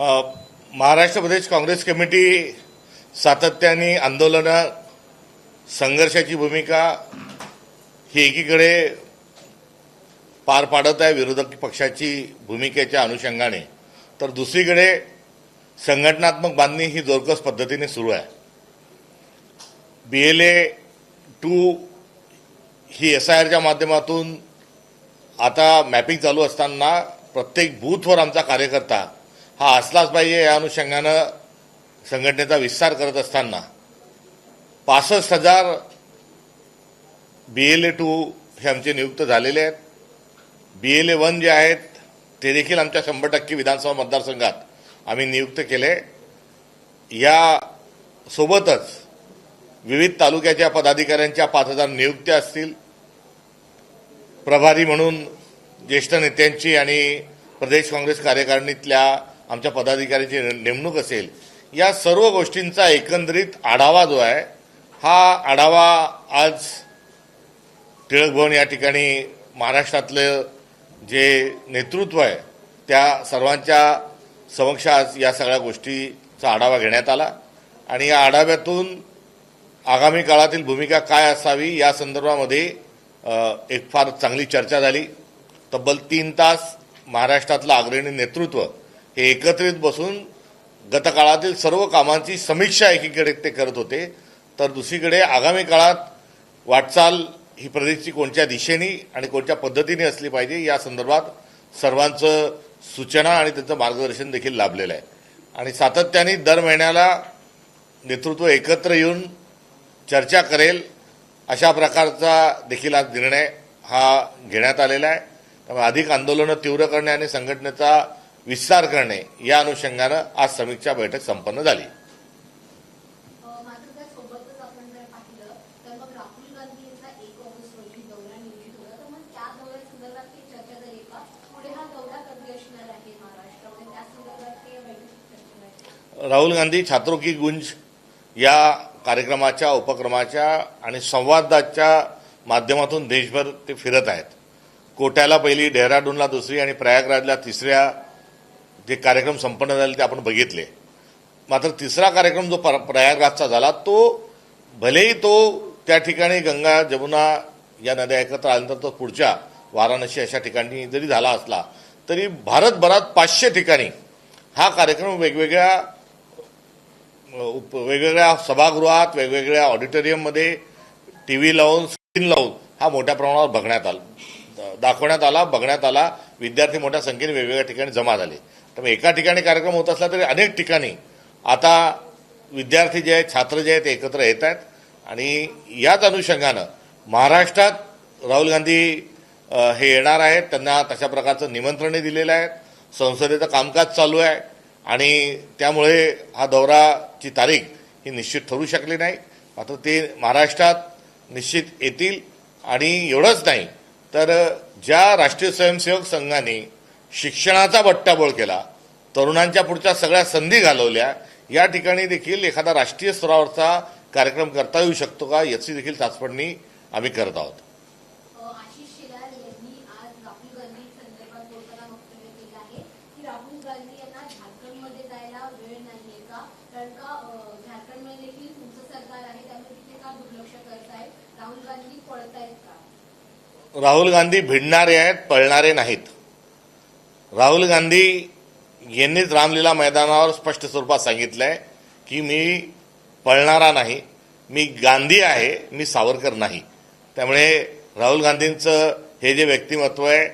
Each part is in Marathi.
महाराष्ट्र प्रदेश काँग्रेस कमिटी सातत्याने आंदोलनं संघर्षाची भूमिका ही एकीकडे पार पाडत आहे विरोधक पक्षाची भूमिकेच्या अनुषंगाने, तर दुसरीकडे संघटनात्मक बांधणी ही जोरकस पद्धतीने सुरू आहे। BLA-2 ही SIRच्या माध्यमातून आता मॅपिंग चालू असताना प्रत्येक बूथवर आमचा कार्यकर्ता हा असलाच पाहिजे या अनुषंगानं संघटनेचा विस्तार करत असताना 65,000 BLA-2 हे आमचे नियुक्त झालेले आहेत। BLA-1 जे आहेत ते देखील आमच्या 100% विधानसभा मतदारसंघात आम्ही नियुक्त केले। या सोबतच विविध तालुक्याच्या पदाधिकाऱ्यांच्या 5,000 नियुक्त्या असतील, प्रभारी म्हणून ज्येष्ठ नेत्यांची आणि प्रदेश काँग्रेस कार्यकारिणीतल्या आमच्या पदाधिकाऱ्यांची नेमणूक असेल। या सर्व गोष्टींचा एकंदरीत आढावा जो आहे हा आढावा आज टिळक भवन या ठिकाणी महाराष्ट्रातलं जे नेतृत्व आहे त्या सर्वांच्या समक्ष आज या सगळ्या गोष्टीचा आढावा घेण्यात आला आणि या आढाव्यातून आगामी काळातील भूमिका काय असावी या संदर्भामध्ये एक फार चांगली चर्चा झाली। तब्बल 3 तास महाराष्ट्रातलं अग्रणी नेतृत्व हे एकत्रित बसून गतकाळातील सर्व कामांची समीक्षा एकीकडे ते करत होते, तर दुसरीकडे आगामी काळात वाटचाल ही प्रदेशची कोणत्या दिशेने आणि कोणत्या पद्धतीने असली पाहिजे या संदर्भात सर्वांचं सूचना आणि त्यांचं मार्गदर्शन देखील लाभलेलं आहे। आणि सातत्याने दर महिन्याला नेतृत्व एकत्र येऊन चर्चा करेल अशा प्रकारचा देखील आज निर्णय हा घेण्यात आलेला आहे। त्यामुळे अधिक आंदोलनं तीव्र करणे आणि संघटनेचा विस्तार करणे या अनुषंगानं आज समीक्षा बैठक संपन्न झाली। राहुल गांधी छात्रों की गुंज या कार्यक्रमाच्या उपक्रमाच्या आणि संवादाच्या माध्यमातून देशभर ते फिरत आहेत। कोट्याला पहिली, डेहराडूनला दुसरी आणि प्रयागराजला तिसऱ्या जे कार्यक्रम संपन्न झाले ते आपण बघितले। मात्र तिसरा कार्यक्रम जो प्रयागराजचा झाला तो भलेही तो त्या ठिकाणी गंगा जमुना या नद्या एकत्र आल्यानंतर तो पुढच्या वाराणसी अशा ठिकाणी जरी झाला असला तरी भारतभरात 500 ठिकाणी हा कार्यक्रम वेगवेगळ्या सभागृहात वेगवेगळ्या ऑडिटोरियममध्ये TV लावून स्क्रीन लावून हा मोठ्या प्रमाणावर बघण्यात आला। विद्यार्थी मोठ्या संख्येने वेगवेगळ्या ठिकाणी जमा झाले। त्यामुळे एका ठिकाणी कार्यक्रम होत असला तरी अनेक ठिकाणी आता विद्यार्थी जे आहेत, छात्र जे आहेत ते एकत्र येत आहेत आणि याच अनुषंगानं महाराष्ट्रात राहुल गांधी हे येणार आहेत। त्यांना तशा प्रकारचं निमंत्रणही दिलेलं आहे। संसदेचं कामकाज चालू आहे आणि त्यामुळे हा दौराची तारीख ही निश्चित ठरू शकली नाही। मात्र ते महाराष्ट्रात निश्चित येतील आणि एवढंच नाही तर ज्या राष्ट्रीय स्वयंसेवक संघाने शिक्षणाचा बट्टाबोळ केला, तरुणांच्या पुढच्या सगळ्या संधी घालवल्या, या ठिकाणी देखील एखादा राष्ट्रीय स्तरावरचा कार्यक्रम करता येऊ शकतो का याची देखील चाचपणी आम्ही करत आहोत। राहुल गांधी भिडणारे आहेत, पळणारे नाहीत। राहुल गांधी यांनीच रामलीला मैदानावर स्पष्ट स्वरूपात सांगितलंय की मी पळणारा नाही, मी गांधी आहे, मी सावरकर नाही। त्यामुळे राहुल गांधींचं हे जे व्यक्तिमत्व आहे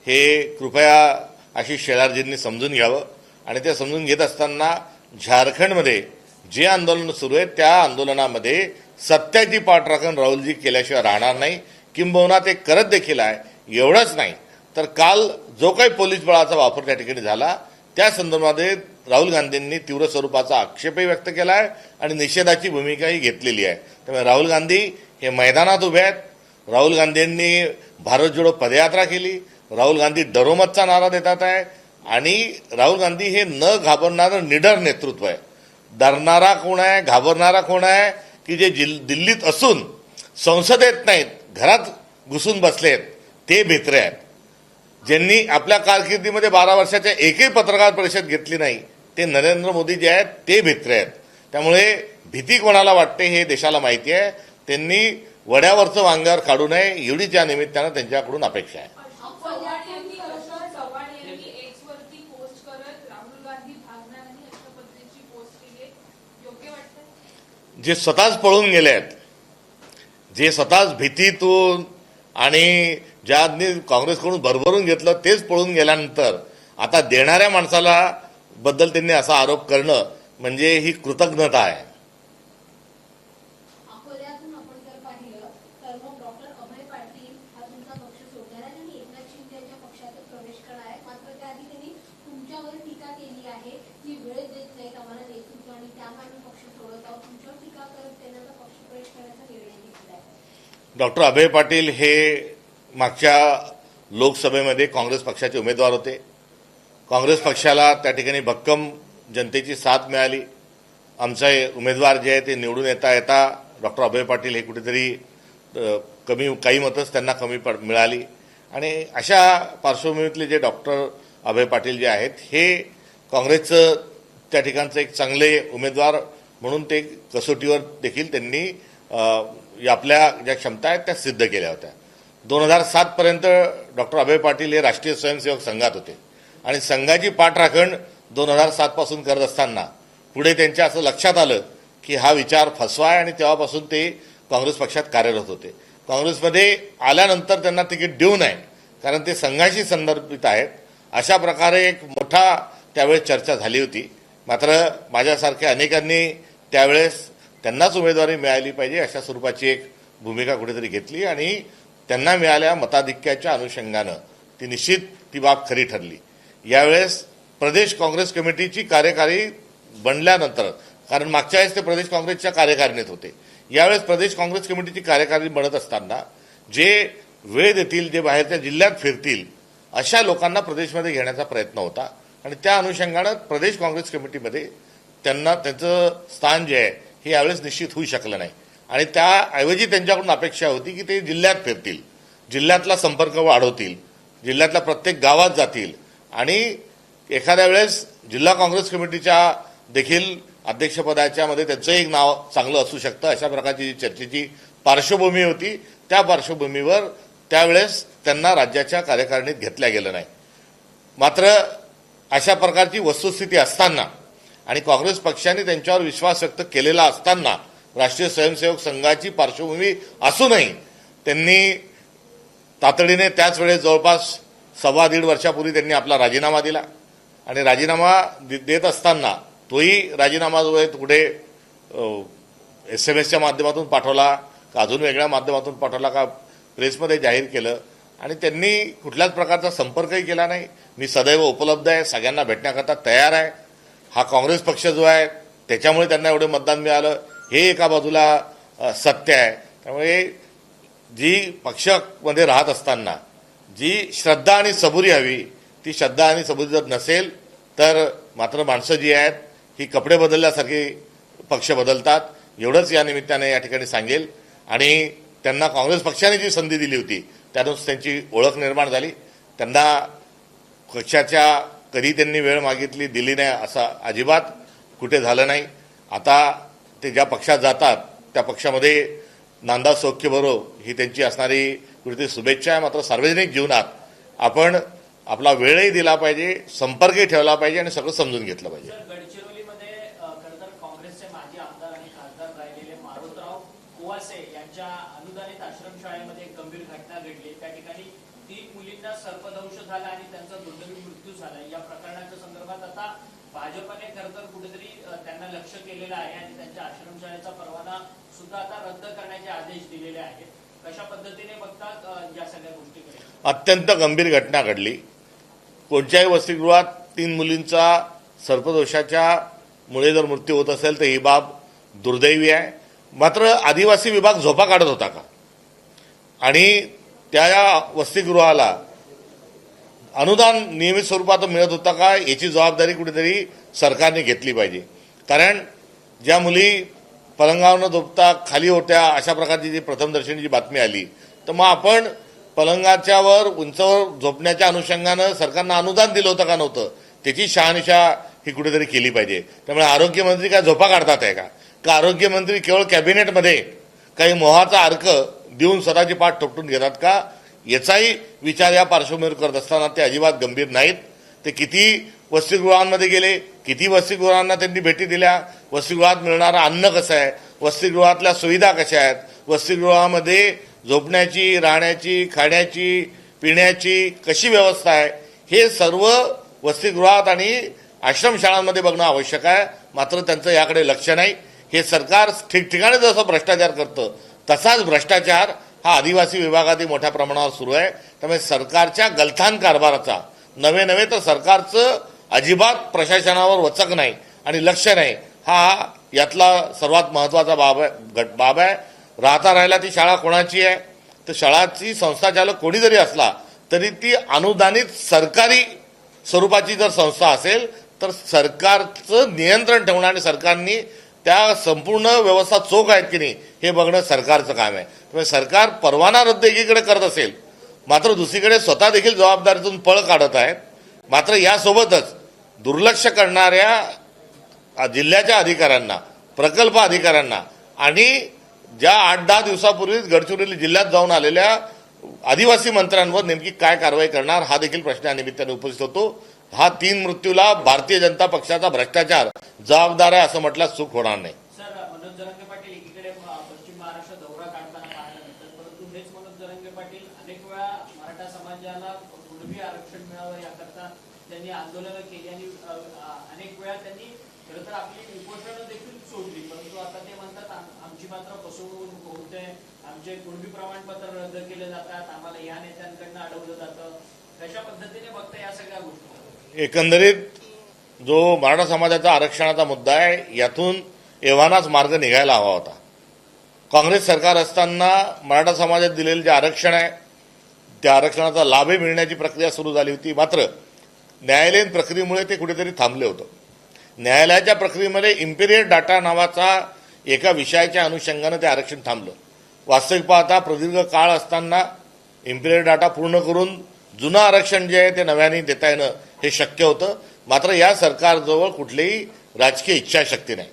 हे कृपया आशिष शेलारजींनी समजून घ्यावं आणि ते समजून घेत असताना झारखंडमध्ये जे आंदोलन सुरू आहे त्या आंदोलनामध्ये सत्याची पाठराखण राहुलजी केल्याशिवाय राहणार नाही, किंबहुना ते करत देखील आहे। एवढंच नाही तर काल जो काही पोलीस बळाचा वापर त्या ठिकाणी झाला त्या संदर्भामध्ये राहुल गांधींनी तीव्र स्वरूपाचा आक्षेपही व्यक्त केला आहे आणि निषेधाची भूमिकाही घेतलेली आहे। त्यामुळे राहुल गांधी हे मैदानात उभे आहेत। राहुल गांधींनी भारत जोडो पदयात्रा केली, राहुल गांधी डरोमतचा नारा देतात आहे आणि राहुल गांधी हे न घाबरणारं निडर नेतृत्व आहे। डरणारा कोण आहे, घाबरणारा कोण आहे की जे दिल्लीत असून संसदेत नाहीत, घरात घुसून बसलेत ते भित्रे आहेत। ज्यांनी आपल्या कारकिर्दीमध्ये 12 वर्षाच्या एकही पत्रकार परिषद घेतली नाही ते नरेंद्र मोदी जे आहेत ते भित्रे आहेत. त्यामुळे भीती कोणाला वाटते हे देशाला माहिती आहे. त्यांनी वड्यावरचं वांग्यावर काढू नये एवढीच या निमित्तानं त्यांच्याकडून अपेक्षा आहे. जे स्वतःच पळून गेले आहेत, जे स्वतःच भीतीतून आणि ज्यांनी काँग्रेसकडून भरभरून घेतलं तेच पळून गेल्यानंतर आता देणाऱ्या माणसाला बद्दल त्यांनी असा आरोप करणं म्हणजे ही कृतज्ञता आहे. अकोल्यातून आपण जर पाहिलं तर मग डॉक्टर अभय पाटील हा तुमचा पक्ष सोडणार आहे आणि एकनाथ शिंदे यांच्या पक्षात प्रवेश करणार आहे. मात्र त्याआधी त्यांनी तुमच्यावर टीका केली आहे की वेळ देत नाहीत आम्हाला नेतृत्व आणि त्यामुळे आम्ही पक्ष सोडत आहोत. तुमच्यावर टीका करत त्यांना पक्ष प्रवेश करण्याचा निर्णय घेतला आहे. डॉक्टर अभय पाटील हे मागच्या लोकसभेमध्ये काँग्रेस पक्षाचे उमेदवार होते. काँग्रेस पक्षाला त्या ठिकाणी भक्कम जनतेची साथ मिळाली. आमचे उमेदवार जे आहे ते निवडून येता डॉक्टर अभय पाटील हे कुठेतरी काही मतच त्यांना कमी मिळाली आणि अशा पार्श्वभूमीतले जे डॉक्टर अभय पाटील जे आहेत हे काँग्रेसचं त्या ठिकाणचं एक चांगले उमेदवार म्हणून ते कसोटीवर देखील त्यांनी आपल्या ज्या क्षमता आहेत त्या सिद्ध केल्या होत्या. 2007 पर्यंत डॉक्टर अभय पाटील हे राष्ट्रीय स्वयंसेवक संघात होते आणि संघाची पाठराखण 2007 पासून करत असताना पुढे त्यांच्या असं लक्षात आलं की हा विचार फसवा आहे आणि तेव्हापासून ते काँग्रेस पक्षात कार्यरत होते. काँग्रेसमध्ये आल्यानंतर त्यांना तिकीट देऊ नये कारण ते संघाशी संदर्भित आहेत अशा प्रकारे एक मोठा त्यावेळेस चर्चा झाली होती. मात्र माझ्यासारख्या अनेकांनी त्यावेळेस त्यांनाच उमेदवारी मिळाली पाहिजे अशा स्वरूपाची एक भूमिका कुठेतरी घेतली आणि त्यांना मिळाल्या मताधिक्याच्या अनुषंगानं ती निश्चित ती बाब खरी ठरली. यावेळेस प्रदेश काँग्रेस कमिटीची कार्यकारी बनल्यानंतर, कारण मागच्या वेळेस ते प्रदेश काँग्रेसच्या कार्यकारिणीत होते, यावेळेस प्रदेश काँग्रेस कमिटीची कार्यकारिणी बनत असताना जे वेळ देतील, जे बाहेरच्या जिल्ह्यात फिरतील अशा लोकांना प्रदेशमध्ये घेण्याचा प्रयत्न होता आणि त्या अनुषंगानं प्रदेश काँग्रेस कमिटीमध्ये त्यांना त्यांचं स्थान जे आहे हे यावेळेस निश्चित होऊ शकलं नाही आणि त्याऐवजी त्यांच्याकडून अपेक्षा होती की ते जिल्ह्यात फिरतील, जिल्ह्यातला संपर्क वाढवतील, जिल्ह्यातल्या प्रत्येक गावात जातील आणि एखाद्या वेळेस जिल्हा काँग्रेस कमिटीच्या देखील अध्यक्षपदाच्या मध्ये त्यांचं एक नाव चांगलं असू शकतं अशा प्रकारची चर्चेची पार्श्वभूमी होती. त्या पार्श्वभूमीवर त्यावेळेस त्यांना राज्याच्या कार्यकारिणीत घेतल्या गेलं नाही. मात्र अशा प्रकारची वस्तुस्थिती असताना आणि काँग्रेस पक्षाने त्यांच्यावर विश्वास व्यक्त केलेला असताना राष्ट्रीय स्वयंसेवक संघाची पार्श्वभूमी असूनही त्यांनी तातडीने त्याच वेळेस जवळपास 1.25 वर्षापूर्वी त्यांनी आपला राजीनामा दिला आणि राजीनामा देत असताना तोही राजीनामा जो आहे तो कुठे SMS च्या माध्यमातून पाठवला का अजून वेगळ्या माध्यमातून पाठवला का प्रेसमध्ये जाहीर केलं आणि त्यांनी कुठल्याच प्रकारचा संपर्कही केला नाही. मी सदैव उपलब्ध आहे, सगळ्यांना भेटण्याकरता तयार आहे. हा काँग्रेस पक्ष जो आहे त्याच्यामुळे त्यांना एवढे मतदान मिळालं हे एका बाजूला सत्य आहे. त्यामुळे जी पक्षामध्ये राहत असताना जी श्रद्धा आणि सबुरी हवी ती श्रद्धा आणि सबुरी जर नसेल तर मात्र माणसं जी आहेत ही कपडे बदलल्यासारखी पक्ष बदलतात. एवढंच या निमित्ताने या ठिकाणी सांगेल. आणि त्यांना काँग्रेस पक्षाने जी संधी दिली होती त्यातून त्यांची ओळख निर्माण झाली. त्यांना पक्षाच्या कधी त्यांनी वेळ मागितली दिली नाही असं अजिबात कुठे झालं नाही. आता ते ज्या पक्षात जातात त्या पक्षामध्ये नांदा सौख्य बरो ही त्यांची असणारी कुठेतरी शुभेच्छा आहे. मात्र सार्वजनिक जीवनात आपण आपला वेळही दिला पाहिजे, संपर्कही ठेवला पाहिजे आणि सगळं समजून घेतलं पाहिजे. गडचिरोलीमध्ये खरंतर काँग्रेसचे माजी आमदार आणि खासदार राहिलेले मारुतराव कुवासे यांच्या अनुदानित आश्रमशाळेमध्ये एक गंभीर घटना घडली. त्या ठिकाणी 3 मुलींना सर्पदंश झाला आणि त्यांचा दुर्दैवी मृत्यू झाला. या प्रकरणाच्या संदर्भात आता भाजपने खरंतर कुठेतरी त्यांना लक्ष केलेलं आहे आणि त्यांच्या आश्रमशाळेचा परवाना सुद्धा आता रद्द करण्याचे आदेश दिलेले आहेत. कशा पद्धतीने बघतात या सगळ्या गोष्टीकडे? अत्यंत गंभीर घटना घडली. कोणत्याही वसतिगृहात 3 मुलींचा सर्पदोषाच्या मुळे जर मृत्यू होत असेल तर ही बाब दुर्दैवी आहे. मात्र आदिवासी विभाग झोपा काढत होता का आणि त्या वसतिगृहाला अनुदान नियमित स्वरूपात मिळत होता का याची जबाबदारी कुठेतरी सरकारने घेतली पाहिजे. कारण ज्या मुली पलंगावरनं झोपता खाली होत्या अशा प्रकारची जी प्रथमदर्शनी जी बातमी आली तर मग आपण पलंगाच्यावर उंचावर झोपण्याच्या अनुषंगानं सरकारनं अनुदान दिलं होतं का नव्हतं त्याची शहानिशा ही कुठेतरी केली पाहिजे. त्यामुळे आरोग्यमंत्री काय झोपा काढतात आहे का आरोग्यमंत्री केवळ कॅबिनेटमध्ये काही मोहाचा अर्क देऊन स्वतःची पाठ थोपटून घेतात का, याचाही विचार या पार्श्वभूमीवर करत असताना ते अजिबात गंभीर नाहीत. ते किती वसतिगृहांमध्ये गेले, किती वसतिगृहांना त्यांनी भेटी दिल्या, वसतिगृहात मिळणारं अन्न कसं आहे, वसतिगृहातल्या सुविधा कशा आहेत, वसतिगृहामध्ये झोपण्याची, राहण्याची, खाण्याची, पिण्याची कशी व्यवस्था आहे, हे सर्व वसतिगृहात आणि आश्रमशाळांमध्ये बघणं आवश्यक आहे. मात्र त्यांचं याकडे लक्ष नाही. हे सरकार ठिकठिकाणी जसं भ्रष्टाचार करतं तसाच भ्रष्टाचार हा आदिवासी विभागातही मोठ्या प्रमाणावर सुरू आहे. त्यामुळे सरकारच्या गलथान कारभाराचा नवे तर सरकारचं अजिबात प्रशासनावर वचक नाही आणि लक्ष नाही, हा यातला सर्वात महत्त्वाचा बाब आहे. राहायला ती शाळा कोणाची आहे, तर शाळाची संस्थाचालक कोणी जरी असला तरी ती अनुदानित सरकारी स्वरूपाची जर संस्था असेल तर सरकारचं नियंत्रण ठेवणं आणि सरकारनी त्या संपूर्ण व्यवस्था चोख आहेत की नाही हे बघणं सरकारचं काम आहे. त्यामुळे सरकार परवाना रद्द एकीकडे करत असेल मात्र दुसरीकडे स्वतः देखील जबाबदारीतून पळ काढत आहेत. मात्र यासोबतच दुर्लक्ष करणाऱ्या जिल्ह्याच्या अधिकाऱ्यांना, प्रकल्प अधिकाऱ्यांना आणि ज्या 8-10 दिवसापूर्वीच गडचिरोली जिल्ह्यात जाऊन आलेल्या आदिवासी मंत्र्यांवर नेमकी काय कारवाई करणार हा देखील प्रश्न या निमित्ताने उपस्थित होतो. हा 3 मृत्यूला भारतीय जनता पक्षाचा भ्रष्टाचार जबाबदार आहे असं म्हटल्यास चूक होणार नाही. सर, मनोज जरांगे पाटील एकीकडे पश्चिम महाराष्ट्र दौरा काढताना पाहायला मिळतात, परंतु हेच मनोज जरांगे पाटील अनेक वेळा मराठा समाजाला कुणबी आरक्षण मिळावं याकरता त्यांनी आंदोलनं केली आणि अनेक वेळा त्यांनी खरं तर आपली उपोषणं देखील सोडली. परंतु आता ते म्हणतात आमची मात्र फसवणूक होते, आमचे कुणबी प्रमाणपत्र रद्द केले जातात, आम्हाला या नेत्यांकडनं अडवलं जातं. कशा पद्धतीने बघता या सगळ्या गोष्टी? एकंदरीत जो मराठा समाजाचा आरक्षणाचा मुद्दा आहे यातून एव्हानाच मार्ग निघायला हवा होता. काँग्रेस सरकार असताना मराठा समाजात दिलेलं जे आरक्षण आहे त्या आरक्षणाचा लाभही मिळण्याची प्रक्रिया सुरू झाली होती. मात्र न्यायालयीन प्रक्रियेमुळे ते कुठेतरी थांबले होतं. न्यायालयाच्या प्रक्रियेमध्ये इम्पिरियल डाटा नावाचा एका विषयाच्या अनुषंगानं ते आरक्षण थांबलं. वास्तविक पाहता प्रदीर्घ काळ असताना इम्पिरियल डाटा पूर्ण करून जुनं आरक्षण जे आहे ते नव्याने देता येणं हे शक्य होतं. मात्र या सरकारजवळ कुठलीही राजकीय इच्छाशक्ती नाही.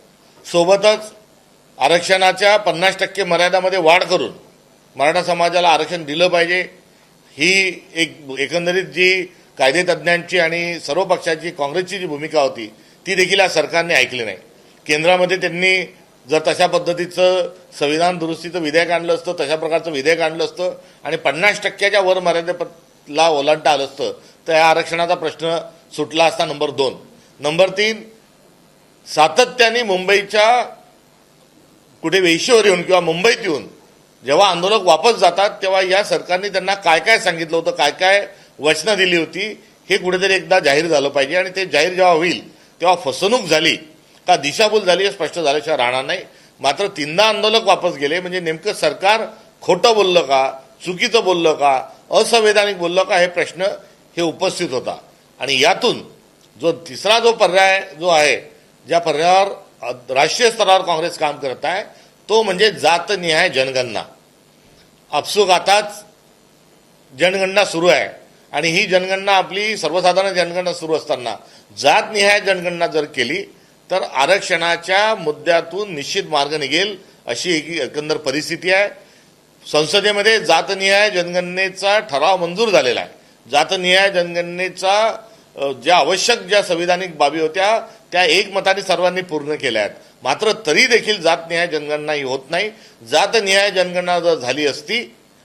सोबतच आरक्षणाच्या 50% मर्यादामध्ये वाढ करून मराठा समाजाला आरक्षण दिलं पाहिजे ही एकंदरीत जी कायदेतज्ञांची आणि सर्व पक्षाची काँग्रेसची जी भूमिका होती ती देखील या सरकारने ऐकली नाही. केंद्रामध्ये त्यांनी जर तशा पद्धतीचं संविधान दुरुस्तीचं विधेयक आणलं असतं, तशा प्रकारचं विधेयक आणलं असतं आणि 50% वर मर्यादेला ओलांडता आलं असतं तर या आरक्षणाचा प्रश्न सुटला असता. नंबर 2. नंबर 3, सातत्याने मुंबईच्या कुठे वेशीवर येऊन किंवा मुंबईत येऊन जेव्हा आंदोलक वापस जातात तेव्हा या सरकारने त्यांना काय काय सांगितलं होतं, काय काय वचनं दिली होती हे कुठेतरी एकदा जाहीर झालं पाहिजे. आणि ते जाहीर जेव्हा होईल तेव्हा फसवणूक झाली का दिशाभूल झाली हे स्पष्ट झाल्याशिवाय राहणार नाही. मात्र 3दा आंदोलक वापस गेले म्हणजे नेमकं सरकार खोटं बोललं का, चुकीचं बोललं का, असंवैधानिक बोललं का हे प्रश्न हे उपस्थित होता. आणि यातून जो तिसरा जो पर्याय जो आहे ज्या पर्यायावर राष्ट्रीय स्तरावर काँग्रेस काम करत आहे तो म्हणजे जातनिहाय जनगणना. आपसूक आताच जनगणना सुरू आहे आणि ही जनगणना आपली सर्वसाधारण जनगणना सुरू असताना जातनिहाय जनगणना जर केली तर आरक्षणाच्या मुद्द्यातून निश्चित मार्ग निघेल अशी एकंदर परिस्थिती आहे. संसदेमध्ये जातनिहाय जनगणनेचा ठराव मंजूर झालेला आहे. जातनिहाय जनगणनेचा ज्या आवश्यक ज्या संविधानिक बाबी होत्या त्या एकमताने सर्वांनी पूर्ण केल्या आहेत. मात्र तरी देखील जातनिहाय जनगणना ही होत नाही. जातनिहाय जनगणना जर झाली असती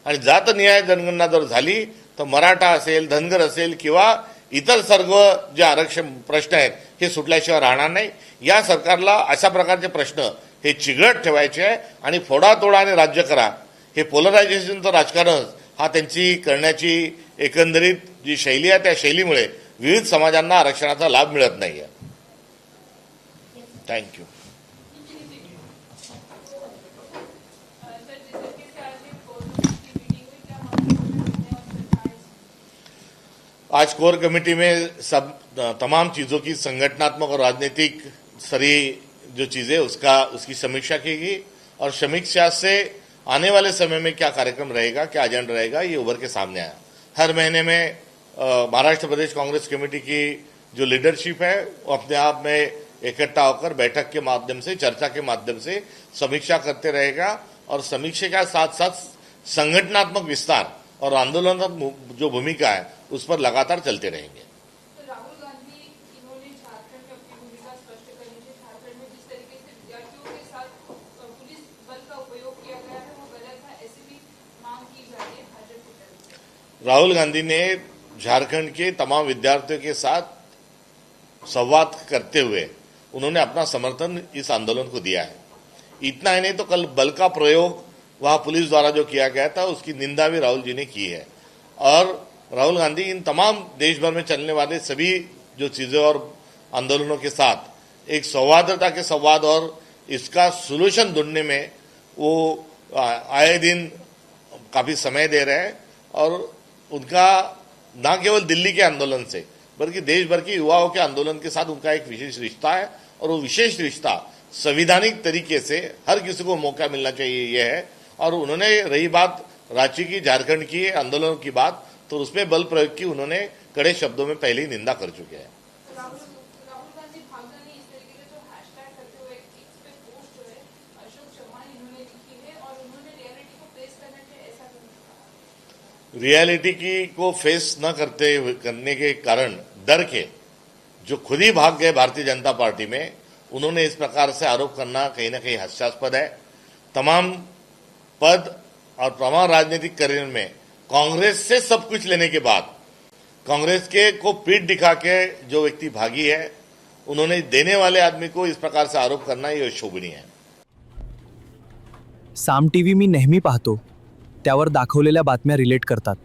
आणि जातनिहाय जनगणना जर झाली तर मराठा असेल, धनगर असेल किंवा इतर सर्व जे आरक्षण प्रश्न आहेत हे सुटल्याशिवाय राहणार नाही. या सरकारला अशा प्रकारचे प्रश्न हे चिघळत ठेवायचे आहे आणि फोडातोडा आणि राज्य करा हे पोलरायझेशनचं राजकारण हा त्यांची करण्याची एकंदरीत जी शैली आहे त्या शैलीमुळे विविध समाजांना आरक्षणाचा लाभ मिळत नाही आहे. थँक्यू. आज कोर कमेटी में तमाम चीज़ों की संगठनात्मक और राजनीतिक सारी जो चीज़ें उसकी समीक्षा की गई और समीक्षा से आने वाले समय में क्या कार्यक्रम रहेगा, क्या एजेंडा रहेगा ये उभर के सामने आया. हर महीने में महाराष्ट्र प्रदेश कांग्रेस कमेटी की जो लीडरशिप है वो अपने आप में इकट्ठा होकर बैठक के माध्यम से, चर्चा के माध्यम से समीक्षा करते रहेगा और समीक्षा के साथ साथ संगठनात्मक विस्तार और आंदोलनात्मक जो भूमिका है उस पर लगातार चलते रहेंगे। तो राहुल गांधी इन्होंने झारखंड में अपनी भूमिका स्पष्ट करनी है। झारखंड में जिस तरीके से विद्यार्थियों के साथ पुलिस बल का उपयोग किया गया है वो गलत है, ऐसी भी मांग की जा रही है भाजपा की तरफ से। राहुल गांधी ने झारखंड के तमाम विद्यार्थियों के साथ संवाद करते हुए उन्होंने अपना समर्थन इस आंदोलन को दिया है। इतना ही नहीं तो कल बल का प्रयोग वहां पुलिस द्वारा जो किया गया था उसकी निंदा भी राहुल जी ने की है। और राहुल गांधी इन तमाम देश भर में चलने वाले सभी जो चीजें और आंदोलनों के साथ एक सौहार्दता के संवाद और इसका सोल्यूशन ढूंढने में वो आए दिन काफी समय दे रहे हैं। और उनका न केवल दिल्ली के आंदोलन से बल्कि देश भर के युवाओं के आंदोलन के साथ उनका एक विशेष रिश्ता है और वो विशेष रिश्ता संवैधानिक तरीके से हर किसी को मौका मिलना चाहिए ये है। और उन्होंने रही बात रांची की, झारखंड की आंदोलनों की बात, तो उसमें बल प्रयोग की उन्होंने कड़े शब्दों में पहले ही निंदा कर चुके हैं। राहुल गांधी भागना नहीं, इस तरीके का जो हैशटैग करते हुए एक पे पोस्ट जो है अशोक चौहान इन्होंने लिखी है और उन्होंने रियलिटी को फेस करना चाहिए ऐसा कहा। रियलिटी की को फेस न करने के कारण डर के जो खुद ही भाग गए भारतीय जनता पार्टी में, उन्होंने इस प्रकार से आरोप करना कहीं ना कहीं हास्यास्पद है। तमाम पद और तमाम राजनीतिक करियर में कांग्रेस से सब कुछ लेने के बाद कांग्रेस के को पीठ दिखा के जो व्यक्ति भागी है, उन्होंने देने वाले आदमी को इस प्रकार से आरोप करना ये शोभनीय है। साम टीव्ही मी नेहमी पाहतो, त्यावर दाखवलेल्या बातम्या रिलेट करतात।